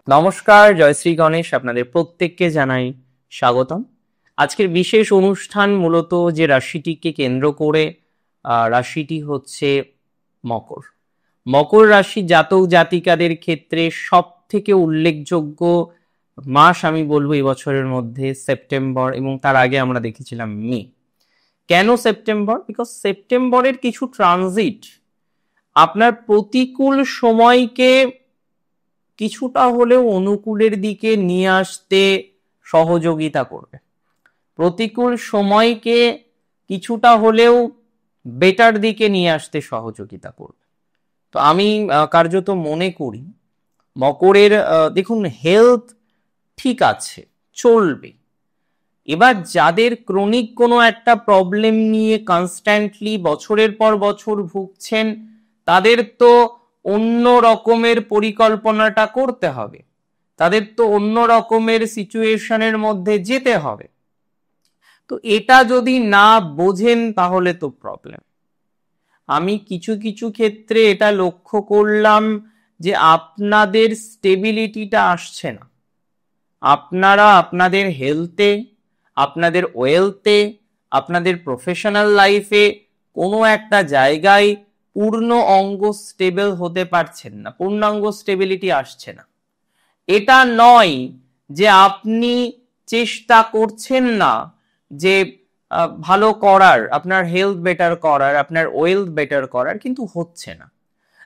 নমস্কার, জয়শ্রী গণেশ, আপনাদের প্রত্যেককে জানাই স্বাগতম। আজকের বিশেষ অনুষ্ঠান মূলত যে রাশিটিকে কেন্দ্র করে, রাশিটি হচ্ছে মকর। মকর রাশি জাতক জাতিকাদের ক্ষেত্রে সব থেকে উল্লেখযোগ্য মাস আমি বলবো এবছরের মধ্যে সেপ্টেম্বর, এবং তার আগে আমরা দেখেছিলাম মে। কেন সেপ্টেম্বর? বিকজ সেপ্টেম্বরের কিছু ট্রানজিট আপনার প্রতিকূল সময়কে কিছুটা হলেও অনুকূলের দিকে নিয়ে আসতে সহযোগিতা করবে, প্রতিকূল সময়কে কিছুটা হলেও বেটার দিকে নিয়ে আসতে সহযোগিতা করবে। তো আমি কার্যত মনে করি মকরের দেখুন, হেলথ ঠিক আছে, চলবে। এবার যাদের ক্রনিক কোনো একটা প্রবলেম নিয়ে কনস্ট্যান্টলি বছরের পর বছর ভুগছেন, তাদের তো অন্য রকমের পরিকল্পনাটা করতে হবে, তাদের তো অন্য রকমের সিচুয়েশনের মধ্যে যেতে হবে। তো এটা যদি না বোঝেন তাহলে তো প্রবলেম। আমি কিছু কিছু ক্ষেত্রে এটা লক্ষ্য করলাম যে আপনাদের স্টেবিলিটিটা আসছে না। আপনারা আপনাদের হেলথে, আপনাদের ওয়েলথে, আপনাদের প্রফেশনাল লাইফে কোনো একটা জায়গায় পূর্ণ অঙ্গ স্টেবল হতে পারছেন না, পূর্ণাঙ্গ স্টেবিলিটি আসছে না। এটা নয় যে আপনি চেষ্টা করছেন না যে ভালো করার, আপনার হেলথ বেটার করার, আপনার ওয়েলথ বেটার করার, কিন্তু হচ্ছে না।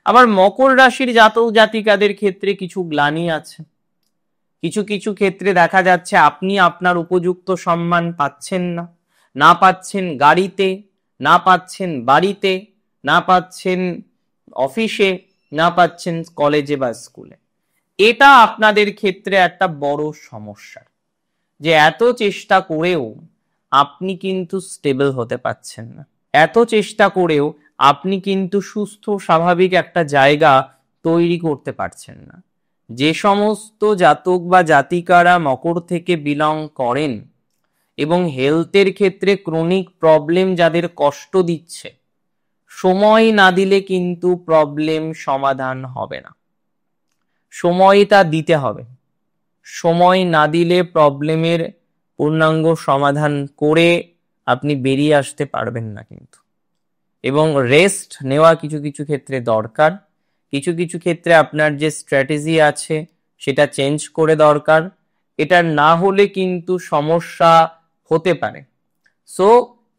আবার মকর রাশির জাতক জাতিকাদের ক্ষেত্রে কিছু গ্লানি আছে। কিছু কিছু ক্ষেত্রে দেখা যাচ্ছে আপনি আপনার উপযুক্ত সম্মান পাচ্ছেন না, না পাচ্ছেন গাড়িতে, না পাচ্ছেন বাড়িতে, না পাচ্ছেন অফিসে, না পাচ্ছেন কলেজে বা স্কুলে। এটা আপনাদের ক্ষেত্রে একটা বড় সমস্যা, যে এত চেষ্টা করেও আপনি কিন্তু স্টেবল হতে পারছেন না, এত চেষ্টা করেও আপনি কিন্তু সুস্থ স্বাভাবিক একটা জায়গা তৈরি করতে পারছেন না। যে সমস্ত জাতক বা জাতিকারা মকর থেকে বিলং করেন এবং হেলথের ক্ষেত্রে ক্রনিক প্রবলেম যাদের কষ্ট দিচ্ছে, সময় না দিলে কিন্তু প্রবলেম সমাধান হবে না। সময়টা দিতে হবে। সময় না দিলে প্রবলেমের পূর্ণাঙ্গ সমাধান করে আপনি বেরিয়ে আসতে পারবেন না কিন্তু। এবং রেস্ট নেওয়া কিছু কিছু ক্ষেত্রে দরকার। কিছু কিছু ক্ষেত্রে আপনার যে স্ট্র্যাটেজি আছে সেটা চেঞ্জ করে দরকার। এটা না হলে কিন্তু সমস্যা হতে পারে। সো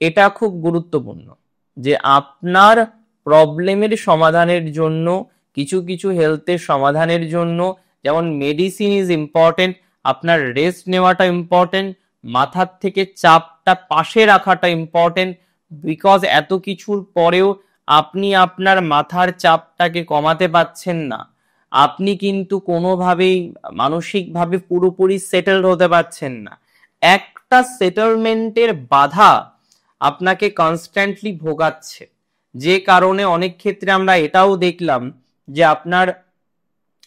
এটা খুব গুরুত্বপূর্ণ যে আপনার প্রবলেমের সমাধানের জন্য, কিছু কিছু হেলথের সমাধানের জন্য, যেমন মেডিসিন ইজ ইম্পর্টেন্ট, আপনার রেস্ট নেওয়াটা ইম্পর্টেন্ট, মাথার থেকে চাপটা পাশে রাখাটা ইম্পর্টেন্ট। বিকজ এত কিছুর পরেও আপনি আপনার মাথার চাপটাকে কমাতে পারছেন না, আপনি কিন্তু কোনোভাবেই মানসিকভাবে পুরোপুরি সেটেলড হতে পারছেন না। একটা সেটেলমেন্টের বাধা আপনাকে কনস্ট্যান্টলি ভোগাচ্ছে, যে কারণে অনেক ক্ষেত্রে আমরা এটাও দেখলাম যে আপনার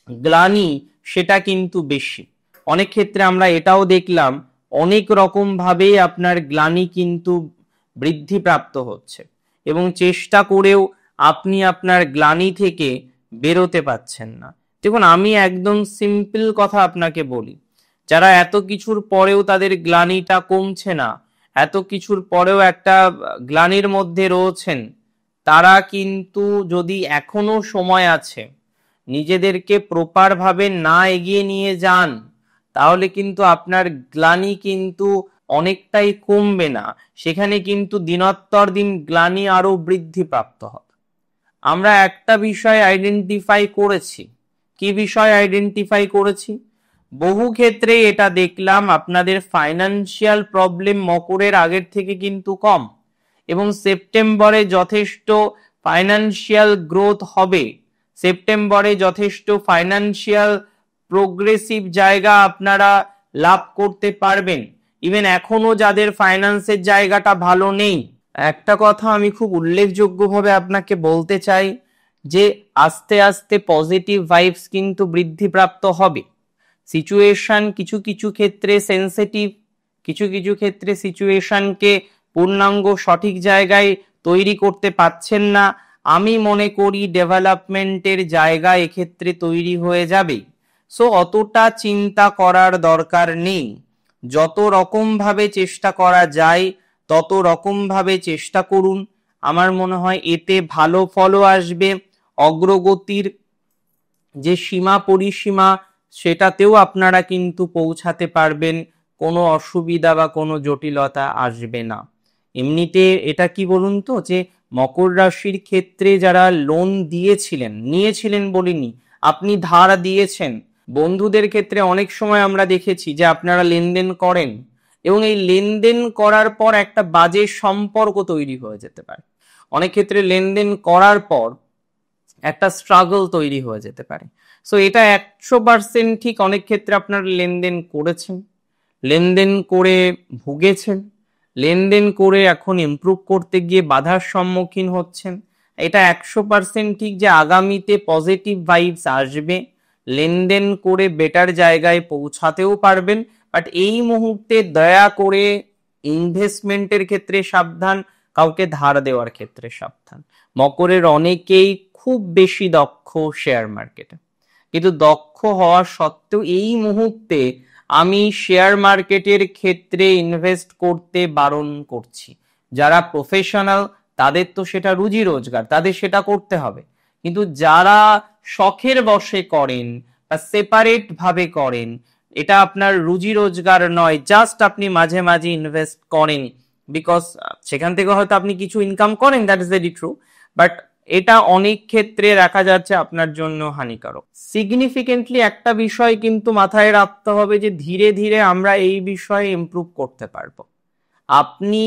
গ্লানি সেটা কিন্তু বেশি। অনেক ক্ষেত্রে আমরা এটাও দেখলাম অনেক রকম ভাবে আপনার গ্লানি কিন্তু বৃদ্ধিপ্রাপ্ত হচ্ছে, এবং চেষ্টা করেও আপনি আপনার গ্লানি থেকে বেরোতে পারছেন না। দেখুন, আমি একদম সিম্পল কথা আপনাকে বলি, যারা এত কিছুর পরেও তাদের গ্লানিটা কমছে না, এত কিছুর পরেও একটা গ্লানির মধ্যে রয়েছেন, তারা কিন্তু, যদি এখনো সময় আছে, নিজেদেরকে প্রপার ভাবে না এগিয়ে নিয়ে যান, তাহলে কিন্তু আপনার গ্লানি কিন্তু অনেকটাই কমবে না, সেখানে কিন্তু দিনোত্তর দিন গ্লানি আরো বৃদ্ধিপ্রাপ্ত হবে। আমরা একটা বিষয় আইডেন্টিফাই করেছি। কি বিষয় আইডেন্টিফাই করেছি? বহু ক্ষেত্রে এটা দেখলাম আপনাদের ফাইন্যান্সিয়াল প্রবলেম মকরের আগের থেকে কিন্তু কম, এবং সেপ্টেম্বরে যথেষ্ট ফাইন্যান্সিয়াল গ্রোথ হবে, সেপ্টেম্বরে যথেষ্ট ফাইন্যান্সিয়াল প্রোগ্রেসিভ জায়গা আপনারা লাভ করতে পারবেন। ইভেন এখনো যাদের ফাইন্যান্সের জায়গাটা ভালো নেই, একটা কথা আমি খুব উল্লেখযোগ্যভাবে আপনাকে বলতে চাই, যে আস্তে আস্তে পজিটিভ ভাইবস কিন্তু বৃদ্ধিপ্রাপ্ত হবে। সিচুয়েশন কিছু কিছু ক্ষেত্রে সেন্সিটিভ, কিছু কিছু ক্ষেত্রে সিচুয়েশনকে পূর্ণাঙ্গ সঠিক জায়গায় তৈরি করতে পারছেন না। আমি মনে করি ডেভেলপমেন্টের জায়গা এক্ষেত্রে তৈরি হয়ে যাবে। সো অতটা চিন্তা করার দরকার নেই। যত রকম ভাবে চেষ্টা করা যায় তত রকম ভাবে চেষ্টা করুন। আমার মনে হয় এতে ভালো ফলও আসবে। অগ্রগতির যে সীমা পরিসীমা সেটাতেও আপনারা কিন্তু পৌঁছাতে পারবেন, কোনো অসুবিধা বা কোনো জটিলতা আসবে না। এমনিতে এটা কি বলুন তো, যে মকর রাশির ক্ষেত্রে যারা লোন দিয়েছিলেন, নিয়েছিলেন বলিনি, আপনি ধার দিয়েছেন, বন্ধুদের ক্ষেত্রে অনেক সময় আমরা দেখেছি যে আপনারা লেনদেন করেন এবং এই লেনদেন করার পর একটা বাজে সম্পর্ক তৈরি হয়ে যেতে পারে। অনেক ক্ষেত্রে লেনদেন করার পর একটা স্ট্রাগল তৈরি হয়ে যেতে পারে। সো এটা 100% ঠিক। অনেক ক্ষেত্রে আপনারা লেনদেন করেছেন, লেনদেন করে ভুগেছেন, লেনদেন করে এখন ইমপ্রুভ করতে গিয়ে বাধার সম্মুখীন হচ্ছেন। এটা 100% ঠিক যে আগামীতে পজিটিভ ভাইবস আসবে, লেনদেন করে বেটার জায়গায় পৌঁছাতেও পারবেন। বাট এই মুহূর্তে দয়া করে ইনভেস্টমেন্টের ক্ষেত্রে সাবধান, কাউকে ধার দেওয়ার ক্ষেত্রে সাবধান। মকরের অনেকেই খুব বেশি দক্ষ শেয়ার মার্কেটে, কিন্তু দক্ষ হওয়া সত্ত্বেও এই মুহূর্তে আমি শেয়ার মার্কেটের ক্ষেত্রে ইনভেস্ট করতে বারণ করছি। যারা প্রফেশনাল তাদের তো সেটা রুজি রোজগার, তাদের সেটা করতে হবে। কিন্তু যারা শখের বশে করেন বা সেপারেট ভাবে করেন, এটা আপনার রুজি রোজগার নয়, জাস্ট আপনি মাঝে মাঝে ইনভেস্ট করেন বিকজ সেখান থেকে হয়তো আপনি কিছু ইনকাম করেন, that is very true, but এটা অনেক ক্ষেত্রে দেখা যাচ্ছে আপনার জন্য হানিকারক। সিগনিফিকেন্টলি একটা বিষয় কিন্তু মাথায় রাখতে হবে যে ধীরে ধীরে আমরা এই বিষয়ে ইমপ্রুভ করতে পারবো। আপনি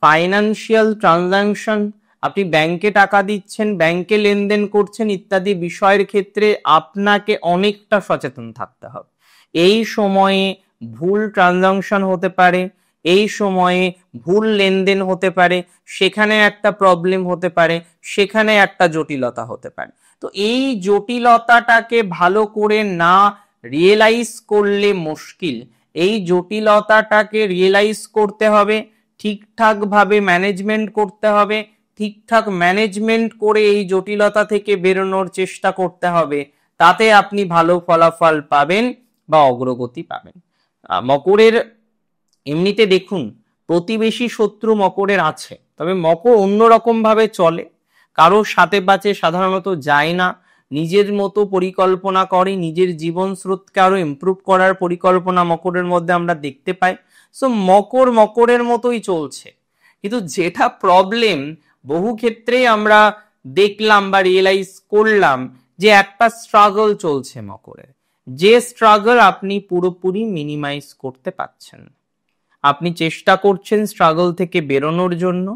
ফাইন্যান্সিয়াল ট্রানজাকশন, আপনি ব্যাংকে টাকা দিচ্ছেন, ব্যাংকে লেনদেন করছেন ইত্যাদি বিষয়ের ক্ষেত্রে আপনাকে অনেকটা সচেতন থাকতে হবে। এই সময়ে ভুল ট্রানজাকশন হতে পারে, এই সময়ে ভুল লেনদেন হতে পারে, সেখানে একটা প্রবলেম হতে পারে, সেখানে একটা জটিলতা হতে পারে। তো এই জটিলতাটাকে ভালো করে না রিয়েলাইজ করলে মুশকিল। এই জটিলতাটাকে রিয়েলাইজ করতে হবে, ঠিকঠাক ভাবে ম্যানেজমেন্ট করতে হবে, ঠিকঠাক ম্যানেজমেন্ট করে এই জটিলতা থেকে বেরোনোর চেষ্টা করতে হবে। তাতে আপনি ভালো ফলাফল পাবেন বা অগ্রগতি পাবেন। মকরের এমনিতে দেখুন, প্রতিবেশী শত্রু মকরের আছে, তবে মকর অন্যরকম ভাবে চলে, কারো সাথে পাচে সাধারণত যায় না, নিজের মতো পরিকল্পনা করে, নিজের জীবন স্রোতকে আরো ইমপ্রুভ করার পরিকল্পনা মকরের মধ্যে আমরা দেখতে পাই। সো মকর মকরের মতোই চলছে। কিন্তু যেটা প্রবলেম, বহু ক্ষেত্রেই আমরা দেখলাম বা রিয়েলাইজ করলাম যে একটা স্ট্রাগল চলছে মকরের, যে স্ট্রাগল আপনি পুরোপুরি মিনিমাইজ করতে পারছেন না। আপনি চেষ্টা করছেন স্ট্রাগল থেকে বেরোনোর জন্য,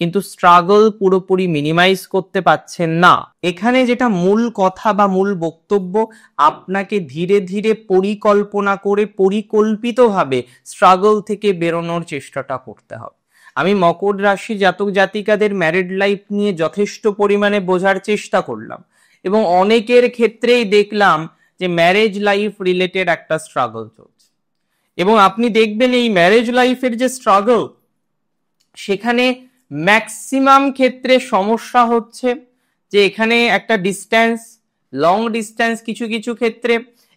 কিন্তু স্ট্রাগল পুরোপুরি মিনিমাইজ করতে পারছেন না। এখানে যেটা মূল কথা বা মূল বক্তব্য, আপনাকে ধীরে ধীরে পরিকল্পনা করে পরিকল্পিতভাবে স্ট্রাগল থেকে বেরোনোর চেষ্টাটা করতে হবে। আমি মকর রাশি জাতক জাতিকাদের ম্যারিড লাইফ নিয়ে যথেষ্ট পরিমাণে বোঝার চেষ্টা করলাম এবং অনেকের ক্ষেত্রেই দেখলাম যে ম্যারেজ লাইফ রিলেটেড একটা স্ট্রাগল চলছে। এবং আপনি দেখবেন এই ম্যারেজ লাইফের যে স্ট্রাগল, সেখানে ম্যাক্সিমাম ক্ষেত্রে সমস্যা হচ্ছে যে এখানে একটা ডিস্টেন্স, লং ডিস্টেন্স কিছু কিছু ক্ষেত্রে,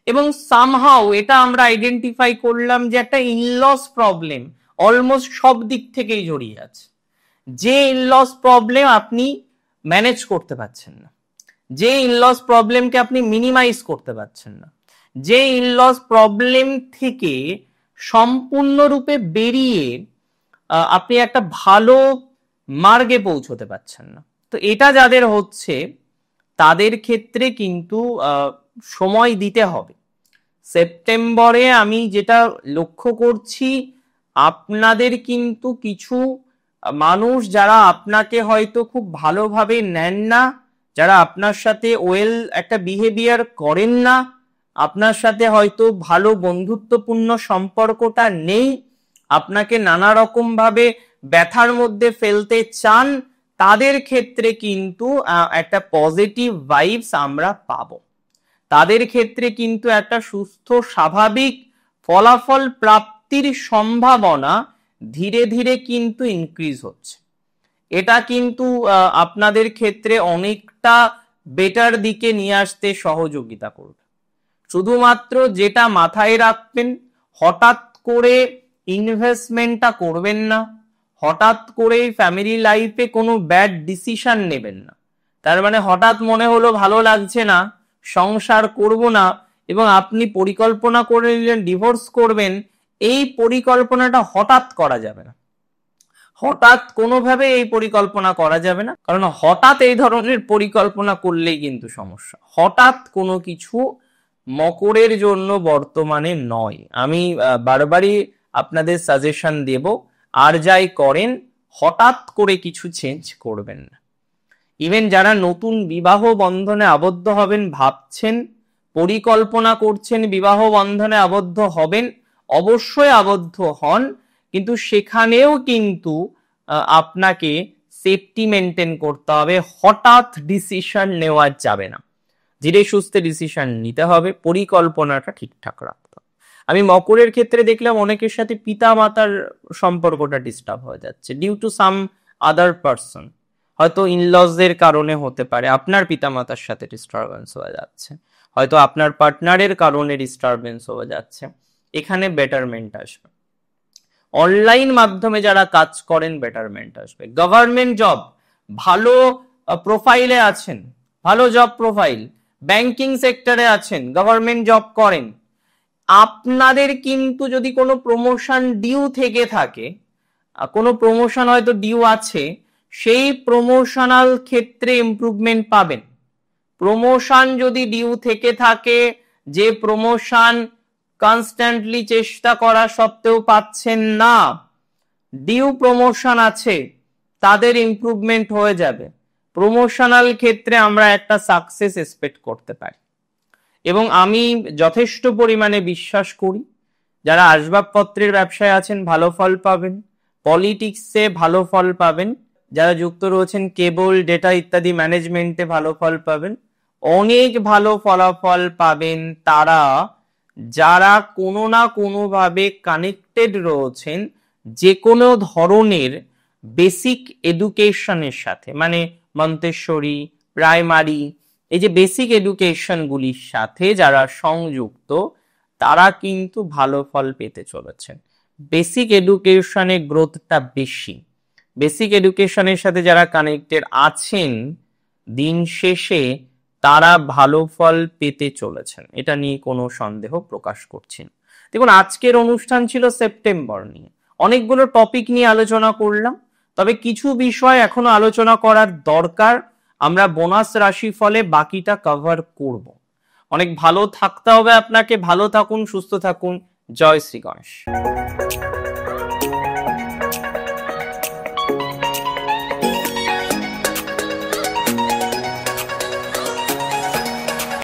এবং সামহাউ এটা আমরা আইডেন্টিফাই করলাম যে একটা ইনলস প্রবলেম অলমোস্ট সব দিক থেকেই জড়িয়ে আছে। যে ইনলস প্রবলেম আপনি ম্যানেজ করতে পারছেন না, যে ইনলস প্রবলেমকে আপনি মিনিমাইজ করতে পারছেন না, যে ইনলস প্রবলেম থেকে সম্পূর্ণরূপে বেরিয়ে আপনি একটা ভালো মার্গে পৌঁছতে পারছেন না। তো এটা যাদের হচ্ছে তাদের ক্ষেত্রে কিন্তু সময় দিতে হবে। সেপ্টেম্বরে আমি যেটা লক্ষ্য করছি, আপনাদের কিন্তু কিছু মানুষ যারা আপনাকে হয়তো খুব ভালোভাবে নেন না, যারা আপনার সাথে ওয়েল একটা বিহেভিয়ার করেন না, আপনার সাথে হয়তো ভালো বন্ধুত্বপূর্ণ সম্পর্কটা নেই, আপনাকে নানা রকম ভাবে ব্যথার মধ্যে ফেলতে চান, তাদের ক্ষেত্রে কিন্তু একটা পজিটিভ ভাইবস আমরা পাবো। তাদের ক্ষেত্রে কিন্তু একটা সুস্থ স্বাভাবিক ফলাফল প্রাপ্তির সম্ভাবনা ধীরে ধীরে কিন্তু ইনক্রিজ হচ্ছে। এটা কিন্তু আপনাদের ক্ষেত্রে অনেকটা বেটার দিকে নিয়ে আসতে সহযোগিতা করবে। শুধুমাত্র যেটা মাথায় রাখবেন, হঠাৎ করে ইনভেস্টমেন্টটা করবেন না, হঠাৎ করে ফ্যামিলি লাইফে কোনো ব্যাড ডিসিশন নেবেন না। তার মানে হঠাৎ মনে হলো ভালো লাগছে না, সংসার করব না, এবং আপনি পরিকল্পনা করে নিলেন ডিভোর্স করবেন, এই পরিকল্পনাটা হঠাৎ করা যাবে না। হঠাৎ কোনোভাবে এই পরিকল্পনা করা যাবে না, কারণ হঠাৎ এই ধরনের পরিকল্পনা করলেই কিন্তু সমস্যা। হঠাৎ কোনো কিছু মকরের জন্য বর্তমানে নয়। আমি বারবারই আপনাদের সাজেশন দেব, আর যাই করেন হঠাৎ করে কিছু চেঞ্জ করবেন না। ইভেন যারা নতুন বিবাহ বন্ধনে আবদ্ধ হবেন ভাবছেন, পরিকল্পনা করছেন বিবাহ বন্ধনে আবদ্ধ হবেন, অবশ্যই আবদ্ধ হন, কিন্তু সেখানেও কিন্তু আপনাকে সেফটি মেনটেন করতে হবে। হঠাৎ ডিসিশন নেওয়া যাবে না, ধীরে সুস্থে ডিসিশন নিতে হবে, পরিকল্পনাটা ঠিকঠাক রাখতে হবে। আমি মকরের ক্ষেত্রে দেখলাম অনেকের সাথে পিতা মাতার সম্পর্কটা ডিস্টার্ব হয়ে যাচ্ছে due to some other person. হয়তো ইনলজের কারণে হতে পারে আপনার পিতামাতার সাথে ডিস্টারবেন্স হয়ে যাচ্ছে, হয়তো আপনার পার্টনারের কারণে ডিস্টারবেন্স হয়ে যাচ্ছে। এখানে বেটারমেন্ট আসবে। অনলাইন মাধ্যমে যারা কাজ করেন বেটারমেন্ট আসবে। গভর্নমেন্ট জব, ভালো প্রোফাইলে আছেন, ভালো জব প্রোফাইল, ব্যাংকিং সেক্টরে আছেন, গভর্নমেন্ট জব করেন, আপনাদের কিন্তু যদি কোনো প্রমোশন ডিউ থেকে থাকে, কোনো প্রমোশন হয়তো ডিউ আছে, সেই প্রমোশনাল ক্ষেত্রে ইমপ্রুভমেন্ট পাবেন। প্রমোশন যদি ডিউ থেকে থাকে, যে প্রমোশন কনস্ট্যান্টলি চেষ্টা করা সত্ত্বেও পাচ্ছেন না, ডিউ প্রমোশন আছে, তাদের ইমপ্রুভমেন্ট হয়ে যাবে। প্রমোশনাল ক্ষেত্রে আমরা একটা সাকসেস এক্সপেক্ট করতে পারি, এবং আমি যথেষ্ট পরিমাণে বিশ্বাস করি যারা আসবাবপত্রের ব্যবসায় আছেন ভালো ফল পাবেন, পলিটিক্সে ভালো ফল পাবেন, যারা যুক্ত রয়েছেন কেবল, ডেটা ইত্যাদি ম্যানেজমেন্টে ভালো ফল পাবেন, অনেক ভালো ফলাফল পাবেন তারা যারা কোনো না কোনোভাবে কানেক্টেড রয়েছেন যে কোনো ধরনের বেসিক এডুকেশনের সাথে, মানে মন্তেশ্বরী, প্রাইমারি, এই যে বেসিক এডুকেশন গুলির সাথে যারা সংযুক্ত, তারা কিন্তু ভালো ফল পেতে চলেছেন। বেসিক এডুকেশনের গ্রোথটা বেশি। বেসিক এডুকেশনের সাথে যারা কানেক্টেড আছেন, দিন শেষে তারা ভালো ফল পেতে চলেছেন, এটা নিয়ে কোনো সন্দেহ প্রকাশ করছি না। দেখুন, আজকের অনুষ্ঠান ছিল সেপ্টেম্বর নিয়ে, অনেকগুলো টপিক নিয়ে আলোচনা করলাম, তবে কিছু বিষয় এখনো আলোচনা করার দরকার। আমরা বোনাস রাশি ফলে বাকিটা কভার করব। অনেক ভালো থাকতে হবে আপনাকে। ভালো থাকুন, সুস্থ থাকুন। জয় শ্রী গণেশ।